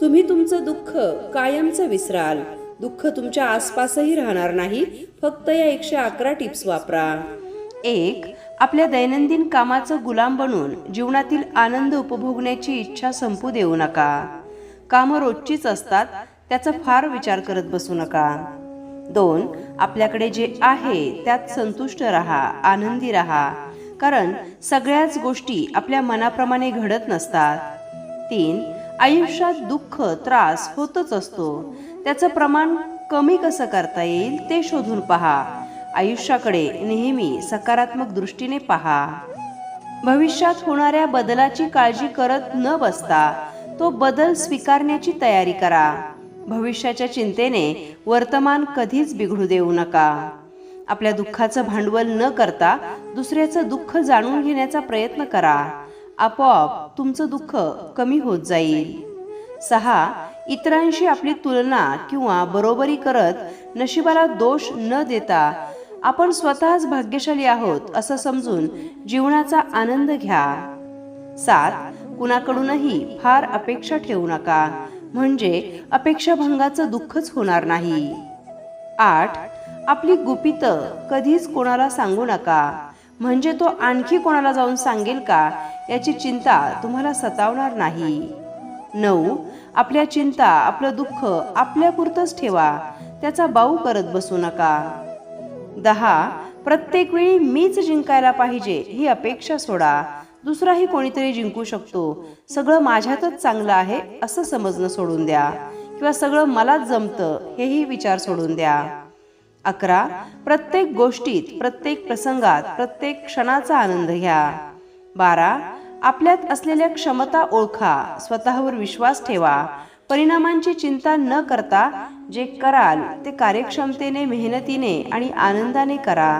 तुम्ही तुमचं दुःख कायमचं विसराल. दुःख तुमच्या आसपासही राहणार नाही. फक्त या 111 टिप्स वापरा. 1. आपल्या दैनंदिन कामाचं गुलाम बनून जीवनातील आनंद उपभोगण्याची इच्छा संपू देऊ नका. कामं रोजचीच असतात, त्याचा फार विचार करत बसू नका. 2. आपल्याकडे जे आहे त्यात संतुष्ट राहा, आनंदी राहा. कारण सगळ्याच गोष्टी आपल्या मनाप्रमाणे घडत नसतात. 3. आयुष्यात दुःख, त्रास होतच असतो. त्याचं प्रमाण कमी कसं करता येईल ते शोधून पहा. आयुष्याकडे नेहमी सकारात्मक दृष्टीने पहा. भविष्यात होणाऱ्या बदलाची काळजी करत न बसता तो बदल स्वीकारण्याची तयारी करा. भविष्याच्या चिंतेने वर्तमान कधीच बिघडू देऊ नका. आपल्या दुःखाचं भांडवल न करता दुसऱ्याचं दुःख जाणून घेण्याचा प्रयत्न करा. आपोआप तुमचं दुःख कमी होत जाईल. 6. इतरांशी आपली तुलना किंवा बरोबरी करत नशिबाला दोष न देता आपण स्वतःच भाग्यशाली आहोत असं समजून जीवनाचा आनंद घ्या. 7. कुणाकडूनही फार अपेक्षा ठेवू नका, म्हणजे अपेक्षाभंगाचं दुःखच होणार नाही. 8. आपली गुपितं कधीच कोणाला सांगू नका, म्हणजे तो आणखी कोणाला जाऊन सांगेल का याची चिंता तुम्हाला सतावणार नाही. 9. आपल्या चिंता, आपलं दुःख आपल्यापुरतंच ठेवा, त्याचा बाऊ करत बसू नका. 10. प्रत्येक वेळी मीच जिंकायला पाहिजे ही अपेक्षा सोडा. दुसराही कोणीतरी जिंकू शकतो. सगळं माझ्यातच चांगलं आहे असं समजणं सोडून द्या, किंवा सगळं मलाच जमतं हेही विचार सोडून द्या. 11. प्रत्येक गोष्टीत, प्रत्येक प्रसंगात, प्रत्येक क्षणाचा आनंद घ्या. 12. आपल्यात असलेल्या क्षमता ओळखा, स्वतःवर विश्वास ठेवा. परिणामांची चिंता न करता जे कराल ते कार्यक्षमतेने, मेहनतीने आणि आनंदाने करा.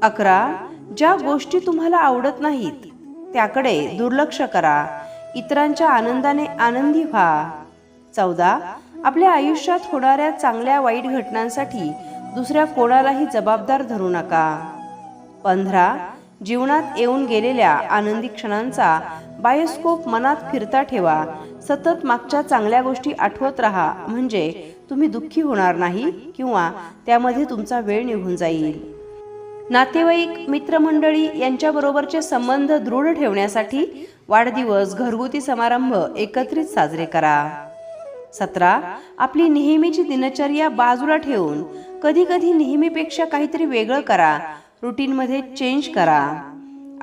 11. ज्या गोष्टी तुम्हाला आवडत नाहीत त्याकडे दुर्लक्ष करा. इतरांच्या आनंदाने आनंदी व्हा. 14. आपल्या आयुष्यात होणाऱ्या चांगल्या वाईट घटनांसाठी दुसऱ्या कोणालाही जबाबदार धरू नका. 15. जीवनात येऊन गेलेल्या आनंदी क्षणांचा बायोस्कोप मनात फिरता ठेवा. सतत मागच्या चांगल्या गोष्टी आठवत राहा, म्हणजे तुम्ही दुःखी होणार नाही किंवा त्यामध्ये तुमचा वेळ निघून जाईल. नातेवाईक, मित्रमंडळी यांच्याबरोबरचे संबंध दृढ ठेवण्यासाठी वाढदिवस, घरगुती समारंभ एकत्रित साजरे करा. 17. आपली नेहमीची दिनचर्या बाजूला ठेवून कधी कधी नेहमीपेक्षा काहीतरी वेगळं करा. रुटीनमध्ये चेंज करा.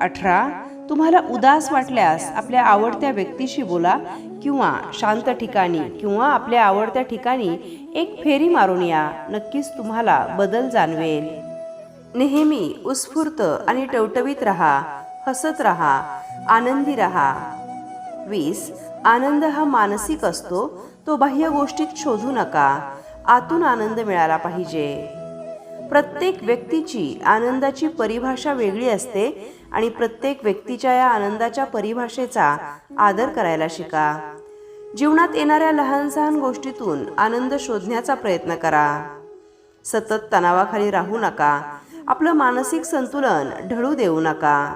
18. तुम्हाला उदास वाटल्यास आपल्या आवडत्या व्यक्तीशी बोला, किंवा शांत ठिकाणी किंवा आपल्या आवडत्या ठिकाणी एक फेरी मारून या. नक्कीच तुम्हाला बदल जाणवेल. नेहमी उत्स्फूर्त आणि टवटवीत राहा, हसत राहा, आनंदी राहा. 20. आनंद हा मानसिक असतो, तो बाह्य गोष्टीत शोधू नका. आतून आनंद मिळाला पाहिजे. प्रत्येक व्यक्तीची आनंदाची परिभाषा वेगळी असते आणि प्रत्येक व्यक्तीच्या या आनंदाच्या परिभाषेचा आदर करायला शिका. जीवनात येणाऱ्या लहान सहान गोष्टीतून आनंद शोधण्याचा प्रयत्न करा. सतत तणावाखाली राहू नका. आपलं मानसिक संतुलन ढळू देऊ नका.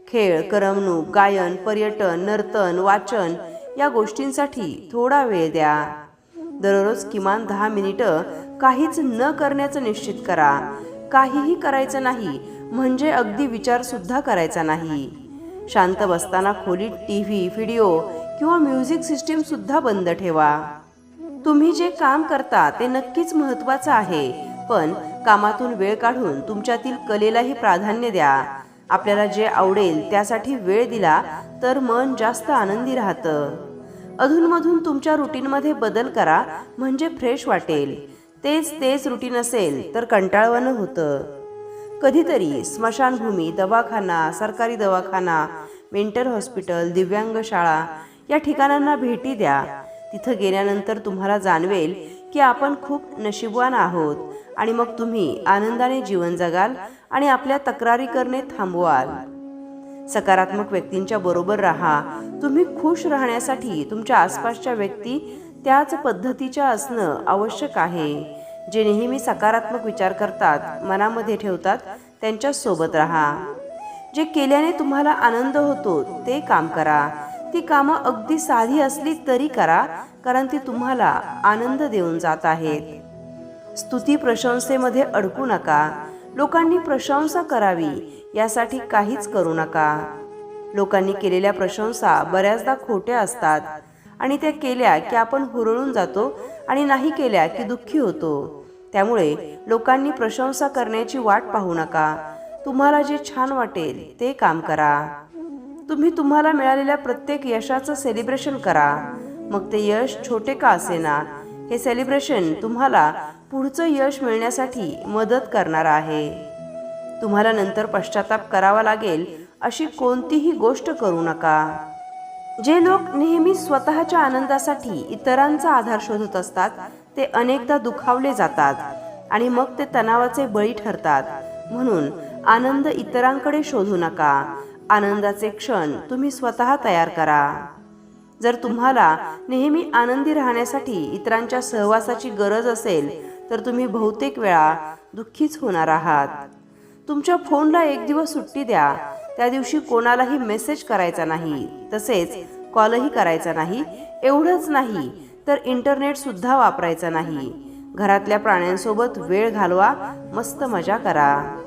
खेळ, करमणूक, गायन, पर्यटन, नर्तन, वाचन या गोष्टींसाठी थोडा वेळ द्या. दररोज किमान 10 मिनिटं काहीच न करण्याचं निश्चित करा. काहीही करायचं नाही म्हणजे अगदी विचार सुद्धा करायचा नाही. शांत बसताना खोलीत टीव्ही, व्हिडिओ किंवा म्युझिक सिस्टीम सुद्धा बंद ठेवा. तुम्ही जे काम करता ते नक्कीच महत्त्वाचं आहे, पण कामातून वेळ काढून तुमच्यातील कलेलाही प्राधान्य द्या. आपल्याला जे आवडेल त्यासाठी वेळ दिला तर मन जास्त आनंदी राहतं. अधूनमधून तुमच्या रुटीनमध्ये बदल करा, म्हणजे फ्रेश वाटेल. तेच रुटीन असेल तर कंटाळवाणं होतं. कधीतरी स्मशानभूमी, दवाखाना, सरकारी दवाखाना, मेंटल हॉस्पिटल, दिव्यांग शाळा या ठिकाणांना भेटी द्या. तिथं गेल्यानंतर तुम्हाला जाणवेल की आपण खूप नशीबवान आहोत, आणि मग तुम्ही आनंदाने जीवन जगाल आणि आपल्या तक्रारी करणे थांबवाल. सकारात्मक व्यक्तींच्या बरोबर राहा. तुम्ही खुश राहण्यासाठी तुमच्या आसपासच्या व्यक्ती त्याच पद्धतीच्या असणं आवश्यक आहे. जे नेहमी सकारात्मक विचार करतात, मनामध्ये ठेवतात, त्यांच्या सोबत राहा. जे केल्याने तुम्हाला आनंद होतो ते काम करा. ती कामं अगदी साधी असली तरी करा, कारण ती तुम्हाला आनंद देऊन जात आहेत. स्तुती प्रशंसेमध्ये अडकू नका. लोकांनी प्रशंसा करावी यासाठी काहीच करू नका. लोकांनी केलेल्या प्रशंसा बऱ्याचदा खोट्या असतात आणि त्या केल्या की आपण हुरळून जातो आणि नाही केल्या की दुःखी होतो. त्यामुळे लोकांनी प्रशंसा करण्याची वाट पाहू नका. तुम्हाला जे छान वाटेल ते काम करा. तुम्ही तुम्हाला मिळालेल्या प्रत्येक यशाचं सेलिब्रेशन करा. मग ते यश छोटे का असेना, हे सेलिब्रेशन तुम्हाला पुढचं यश मिळण्यासाठी मदत करणार आहे. तुम्हाला नंतर पश्चाताप करावा लागेल अशी कोणतीही गोष्ट करू नका. जे लोक नेहमी स्वतःच्या आनंदासाठी इतरांचा आधार शोधत असतात ते अनेकदा दुखावले जातात आणि मग ते तणावाचे बळी ठरतात. म्हणून आनंद इतरांकडे शोधू नका. आनंदाचे क्षण तुम्ही स्वतः तयार करा. जर तुम्हाला नेहमी आनंदी राहण्यासाठी इतरांच्या सहवासाची गरज असेल तर तुम्ही बहुतेक वेळा दुःखीच होणार आहात. तुमच्या फोनला एक दिवस सुट्टी द्या. त्या दिवशी कोणालाही मेसेज करायचा नाही, तसेच कॉलही करायचा नाही. एवढंच नाही तर इंटरनेट सुद्धा वापरायचा नाही. घरातल्या प्राण्यांसोबत वेळ घालवा, मस्त मजा करा.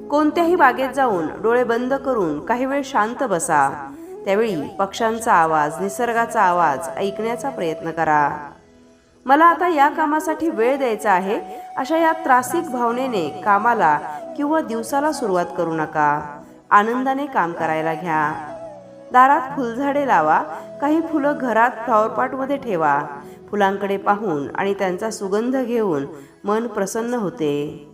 कोणत्याही बागेत जाऊन डोळे बंद करून काही वेळ शांत बसा. त्यावेळी पक्ष्यांचा आवाज, निसर्गाचा आवाज ऐकण्याचा प्रयत्न करा. मला आता या कामासाठी वेळ द्यायचा आहे अशा या त्रासिक भावनेने कामाला किंवा दिवसाला सुरुवात करू नका. आनंदाने काम करायला घ्या. दारात फुलझाडे लावा. काही फुलं घरात फ्लॉवरपॉटमध्ये ठेवा. फुलांकडे पाहून आणि त्यांचा सुगंध घेऊन मन प्रसन्न होते.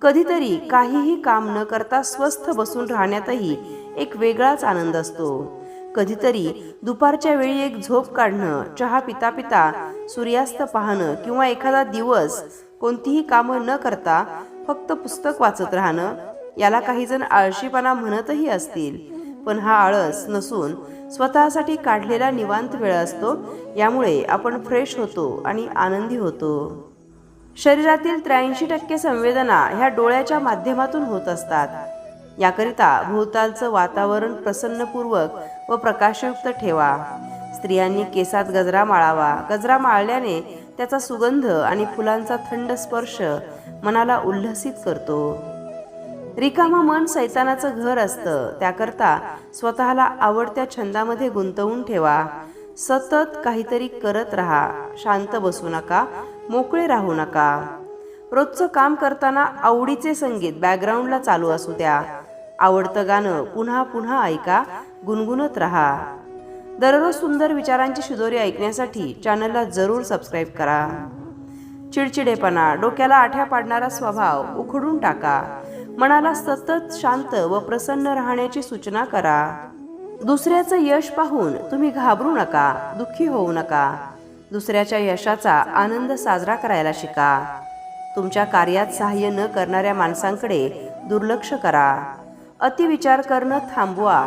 कधीतरी काहीही काम न करता स्वस्थ बसून राहण्यातही एक वेगळाच आनंद असतो. कधीतरी दुपारच्या वेळी एक झोप काढणं, चहा पिता पिता सूर्यास्त पाहणं किंवा एखादा दिवस कोणतीही कामं न करता फक्त पुस्तक वाचत राहणं, याला काही जण आळशीपणा म्हणतही असतील. पण हा आळस नसून स्वतःसाठी काढलेला निवांत वेळ असतो. यामुळे आपण फ्रेश होतो आणि आनंदी होतो. शरीरातील 83% संवेदना ह्या डोळ्याच्या माध्यमातून होत असतात. याकरिता भोवतालचं वातावरण प्रसन्नपूर्वक व प्रकाशयुक्त ठेवा. स्त्रियांनी केसात गजरा माळावा. गजरा माळल्याने त्याचा सुगंध आणि फुलांचा थंड स्पर्श मनाला उल्हसित करतो. रिकामं मन सैतानाचं घर असतं. त्याकरता स्वतःला आवडत्या छंदामध्ये गुंतवून ठेवा. सतत काहीतरी करत राहा. शांत बसू नका. मोकळे राहू नका. रोजचं काम करताना आवडीचे संगीत बॅकग्राऊंडला चालू असू द्या. आवडतं गाणं पुन्हा पुन्हा ऐका. गुणगुणत राहा. दररोज सुंदर विचारांची शिदोरी ऐकण्यासाठी चॅनलला जरूर सबस्क्राईब करा. चिडचिडेपणा, डोक्याला आठ्या पाडणारा स्वभाव उखडून टाका. मनाला सतत शांत व प्रसन्न राहण्याची सूचना करा. दुसऱ्याचं यश पाहून तुम्ही घाबरू नका. दुःखी होऊ नका. दुसऱ्याच्या यशाचा आनंद साजरा करायला शिका. तुमच्या कार्यात सहाय्य न करणाऱ्या माणसांकडे दुर्लक्ष करा. अतिविचार करणं थांबवा.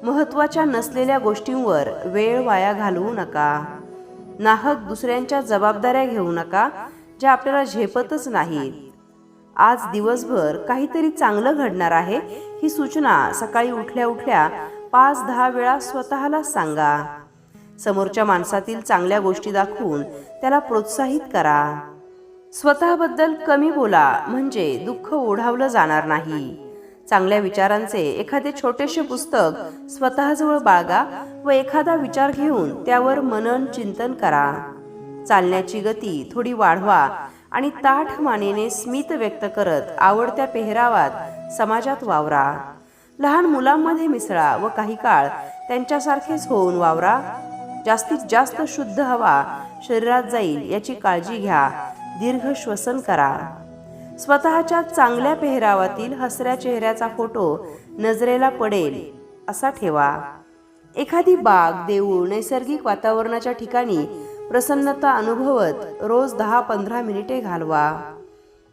महत्त्वाच्या नसलेल्या गोष्टींवर वेळ वाया घालवू नका. नाहक दुसऱ्यांच्या जबाबदाऱ्या घेऊ नका ज्या आपल्याला झेपतच नाहीत. आज दिवसभर काहीतरी चांगलं घडणार आहे ही सूचना सकाळी उठल्या उठल्या 5-10 वेळा स्वतःला सांगा. समोरच्या माणसातील चांगल्या गोष्टी दाखवून त्याला प्रोत्साहित करा. स्वतःबद्दल कमी बोला म्हणजे दुःख ओढावलं जाणार नाही. चांगल्या विचारांचे एखादे छोटेसे पुस्तक स्वतःजवळ बाळगा व एखादा विचार घेऊन त्यावर मनन चिंतन करा. चालण्याची गती थोडी वाढवा आणि ताठ मानेने स्मित व्यक्त करत आवडत्या पेहरावात समाजात वावरा. लहान मुलांमध्ये मिसळा व काही काळ त्यांच्यासारखेच होऊन वावरा. जास्तीत जास्त शुद्ध हवा शरीरात जाईल याची काळजी घ्या. दीर्घ श्वसन करा. स्वतःच्या चांगल्या पेहरावातील हसऱ्या चेहऱ्याचा फोटो नजरेला पडेल असा ठेवा. एखादी बाग, देऊळ, नैसर्गिक वातावरणाच्या ठिकाणी प्रसन्नता अनुभवत रोज 10-15 मिनिटे घालवा.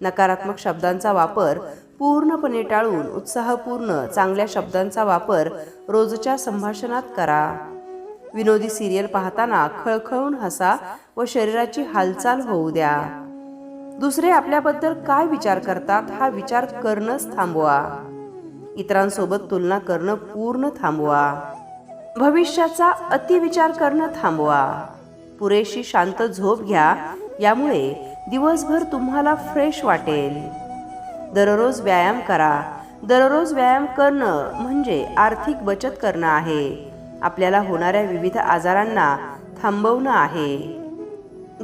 नकारात्मक शब्दांचा वापर पूर्णपणे टाळून उत्साहपूर्ण चांगल्या शब्दांचा वापर रोजच्या संभाषणात करा. विनोदी सिरियल पाहताना खळखळून हसा व शरीराची हालचाल होऊ द्या. दुसरे आपल्याबद्दल काय विचार करतात हा विचार करणंच थांबवा. इतरांसोबत तुलना करणं पूर्ण थांबवा. भविष्याचा अतिविचार करणं थांबवा. पुरेशी शांत झोप घ्या, यामुळे दिवसभर तुम्हाला फ्रेश वाटेल. दररोज व्यायाम करा. दररोज व्यायाम करणं म्हणजे आर्थिक बचत करणं आहे. आपल्याला होणाऱ्या विविध आजारांना थांबवणं आहे.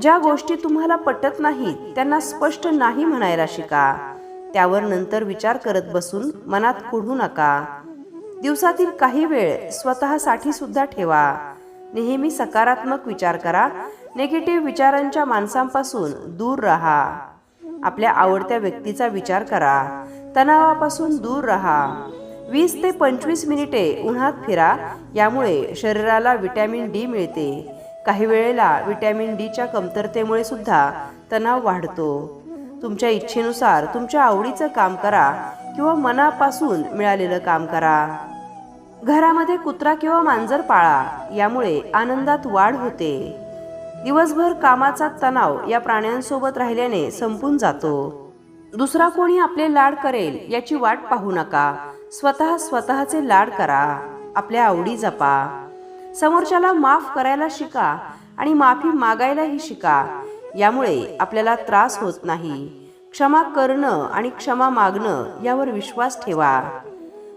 ज्या गोष्टी तुम्हाला पटत नाहीत त्यांना स्पष्ट नाही म्हणायला शिका. त्यावर नंतर विचार करत बसून मनात कुढू नका. दिवसातील काही वेळ स्वतःसाठी सुद्धा ठेवा. नेहमी सकारात्मक विचार करा. निगेटिव्ह विचारांच्या माणसांपासून दूर राहा. आपल्या आवडत्या व्यक्तीचा विचार करा. तणावापासून दूर राहा. 20 ते 25 मिनिटे उन्हात फिरा. यामुळे शरीराला व्हिटॅमिन डी मिळते. काही वेळेला व्हिटॅमिन डीच्या कमतरतेमुळे सुद्धा तणाव वाढतो. तुमच्या इच्छेनुसार तुमच्या आवडीचं काम करा किंवा मनापासून मिळालेलं काम करा. घरामध्ये कुत्रा किंवा मांजर पाळा. यामुळे आनंदात वाढ होते. दिवसभर कामाचा तणाव या प्राण्यांसोबत राहिल्याने संपून जातो. दुसरा कोणी आपले लाड करेल याची वाट पाहू नका. स्वतःचे लाड करा. आपल्या आवडी जपा. समोरच्याला माफ करायला शिका आणि माफी मागायलाही शिका. यामुळे आपल्याला त्रास होत नाही. क्षमा करणं आणि क्षमा मागणं यावर विश्वास ठेवा.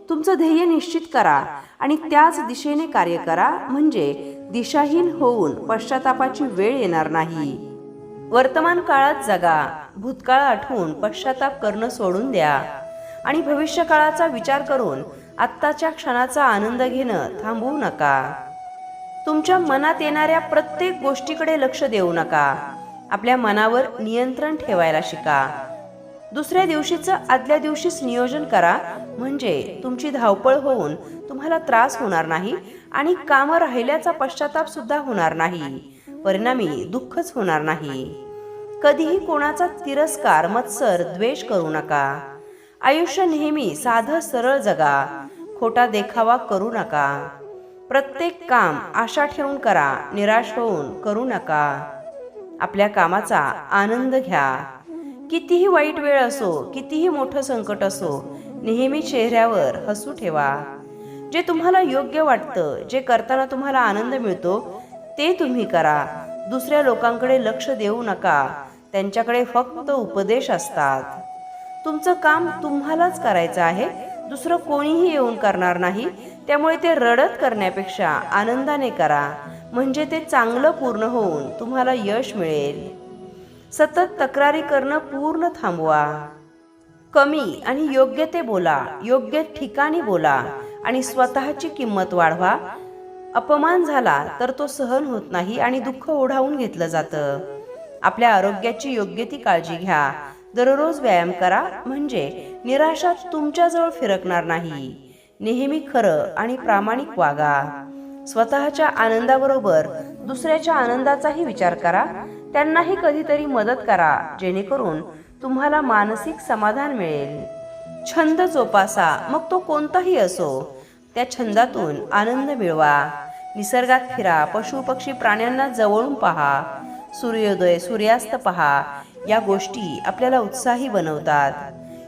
तुमचं ध्येय निश्चित करा आणि त्याच दिशेने कार्य करा, म्हणजे दिशाहीन होऊन पश्चातापाची वेळ येणार नाही. वर्तमान काळात जगा. भूतकाळ आठवून पश्चाताप करणं सोडून द्या आणि भविष्य काळाचा विचार करून आत्ताच्या क्षणाचा आनंद घेणं थांबवू नका. तुमच्या मनात येणाऱ्या प्रत्येक गोष्टीकडे लक्ष देऊ नका. आपल्या मनावर नियंत्रण ठेवायला शिका. दुसऱ्या दिवशीचं आदल्या दिवशीच नियोजन करा, म्हणजे तुमची धावपळ होऊन तुम्हाला त्रास होणार नाही आणि कामं राहिल्याचा पश्चाताप सुद्धा होणार नाही. परिणामी दुःखच होणार नाही. कधीही कोणाचा तिरस्कार, मत्सर, द्वेष करू नका. आयुष्य नेहमी साधं सरळ जगा. खोटा देखावा करू नका. प्रत्येक काम आशा ठेवून करा. निराश होऊन करू नका. आपल्या कामाचा आनंद घ्या. कितीही वाईट वेळ असो, कितीही मोठं संकट असो, नेहमी चेहऱ्यावर हसू ठेवा. जे तुम्हाला योग्य वाटतं, जे करताना तुम्हाला आनंद मिळतो ते तुम्ही करा. दुसऱ्या लोकांकडे लक्ष देऊ नका. त्यांच्याकडे फक्त उपदेश असतात. तुमचं काम तुम्हालाच करायचं आहे. दुसरं कोणीही येऊन करणार नाही. त्यामुळे ते रडत करण्यापेक्षा आनंदाने करा, म्हणजे ते चांगलं पूर्ण होऊन तुम्हाला यश मिळेल. सतत तक्रारी करणं पूर्ण थांबवा. कमी आणि योग्य ते बोला. योग्य ठिकाणी बोला आणि स्वतःची किंमत वाढवा. अपमान झाला तर तो सहन होत नाही आणि दुःख ओढावून घेतलं जातं. आपल्या आरोग्याची योग्य ती काळजी घ्या. दररोज व्यायाम करा, म्हणजे निराशा तुमच्याजवळ फिरकणार नाही. नेहमी खरं आणि प्रामाणिक वागा. स्वतःच्या आनंदाबरोबर दुसऱ्याच्या आनंदाचाही विचार करा. त्यांनाही कधीतरी मदत करा, जेणेकरून तुम्हाला मानसिक समाधान मिळेल. छंद जोपासा, मग तो कोणताही असो. त्या छंदातून आनंद मिळवा. निसर्गात फिरा. पशु पक्षी प्राण्यांना जवळून पहा. सूर्योदय सूर्यास्त पहा. या गोष्टी आपल्याला उत्साही बनवतात.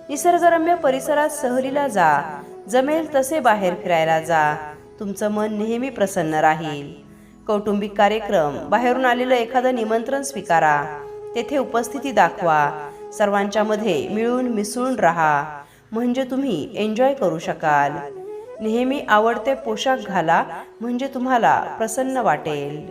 निसर्गरम्य परिसरात सहलीला जा. जमेल तसे बाहेर फिरायला जा. तुमचं मन नेहमी प्रसन्न राहील. कौटुंबिक कार्यक्रम, बाहेरून आलेलं एखादं निमंत्रण स्वीकारा. तेथे उपस्थिती दाखवा. सर्वांच्या मध्ये मिळून मिसळून राहा, म्हणजे तुम्ही एन्जॉय करू शकाल. नेहमी आवडते पोशाख घाला, म्हणजे तुम्हाला प्रसन्न वाटेल.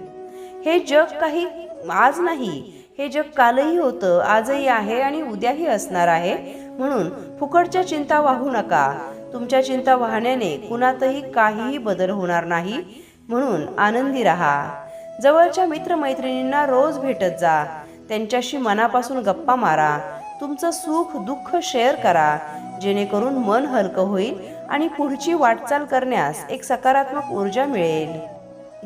हे जग काही आज नाही. हे जग कालही होतं, आजही आहे आणि उद्याही असणार आहे. म्हणून फुकटच्या चिंता वाहू नका. तुमच्या चिंता वाहण्याने कुणातही काहीही बदल होणार नाही. म्हणून आनंदी राहा. जवळच्या मित्रमैत्रिणींना रोज भेटत जा. त्यांच्याशी मनापासून गप्पा मारा. तुमचं सुख दुःख शेअर करा, जेणेकरून मन हलकं होईल आणि पुढची वाटचाल करण्यास एक सकारात्मक ऊर्जा मिळेल.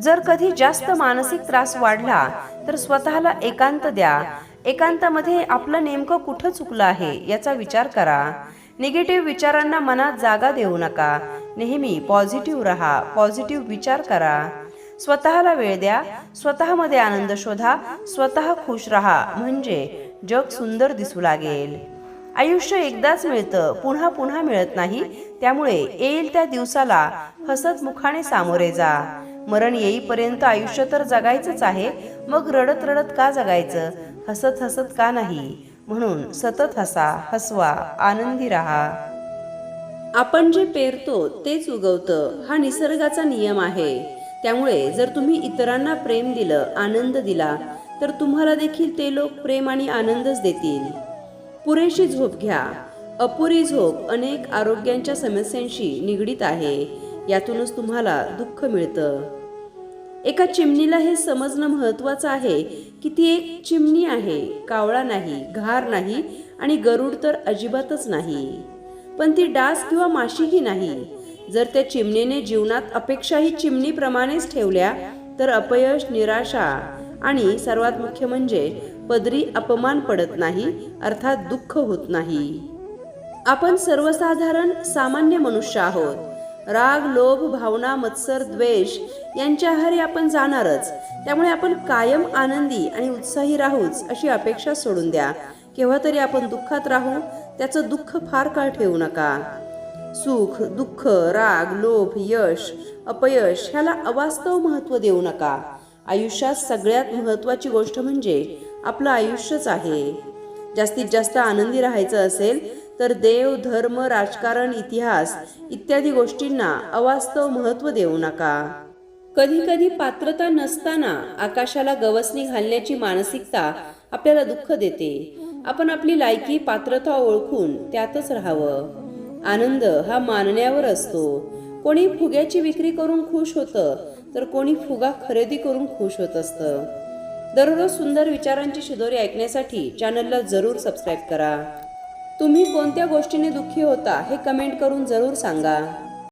जर कधी जास्त मानसिक त्रास वाढला तर स्वतःला एकांत द्या. एकांतामध्ये आपलं नेमकं कुठं चुकलं आहे याचा विचार करा. निगेटिव्ह विचारांना मनात जागा देऊ नका. नेहमी पॉझिटिव्ह राहा. पॉझिटिव्ह विचार करा. स्वतःला वेळ द्या. स्वतःमध्ये आनंद शोधा. स्वतः खुश राहा, म्हणजे जग सुंदर दिसू लागेल. आयुष्य एकदाच मिळतं, पुन्हा पुन्हा मिळत नाही. त्यामुळे येईल त्या दिवसाला हसत मुखाने सामोरे जा. मरण येईपर्यंत आयुष्य तर जगायचंच आहे, मग रडत रडत का जगायचं, हसत हसत का नाही. म्हणून सतत हसा, हसवा, आनंदी राहा. आपण जे पेरतो तेच उगवतं, हा निसर्गाचा नियम आहे. त्यामुळे जर तुम्ही इतरांना प्रेम दिलं, आनंद दिला, तर तुम्हाला देखील ते लोक प्रेम आणि आनंदच देतील. पुरेशी झोप घ्या. अपुरी झोप अनेक आरोग्यांच्या समस्यांशी निगडीत आहे. यातूनच तुम्हाला दुःख मिळतं. एका चिमणीला हे समजणं महत्वाचं आहे की ती एक चिमणी आहे, कावळा नाही, घार नाही आणि गरुड तर अजिबातच नाही. पण ती डास किंवा माशीही नाही. जर त्या चिमणीने जीवनात अपेक्षाही चिमणीप्रमाणेच ठेवल्या तर अपयश, निराशा आणि सर्वात मुख्य म्हणजे पदरी अपमान पडत नाही, अर्थात दुःख होत नाही. आपण सर्वसाधारण सामान्य मनुष्य आहोत. राग, लोभ, भावना, मत्सर, द्वेष यांच्या आहारी आपण जाणारच. त्यामुळे आपण कायम आनंदी आणि उत्साही राहूच अशी अपेक्षा सोडून द्या. केव्हा तरी आपण दुःखात राहू, त्याचं दुःख फार काळ ठेवू नका. सुख, दुःख, राग, लोभ, यश, अपयश ह्याला अवास्तव महत्त्व देऊ नका. आयुष्यात सगळ्यात महत्त्वाची गोष्ट म्हणजे आपलं आयुष्यच आहे. जास्तीत जास्त आनंदी राहायचं असेल तर देव, धर्म, राजकारण, इतिहास इत्यादी गोष्टींना अवास्तव महत्त्व देऊ नका. कधी कधी पात्रता नसताना आकाशाला गवसणी घालण्याची मानसिकता आपल्याला दुःख देते. आपण आपली लायकी, पात्रता ओळखून त्यातच राहावं. आनंद हा मानण्यावर असतो. कोणी फुग्याची विक्री करून खुश होतं, तर कोणी फुगा खरेदी करून खुश होत असतं. दररोज सुंदर विचारांची शिदोरी ऐकण्यासाठी चॅनलला जरूर सबस्क्राईब करा. तुम्ही कोणत्या गोष्टीने दुःखी होता हे कमेंट करून जरूर सांगा.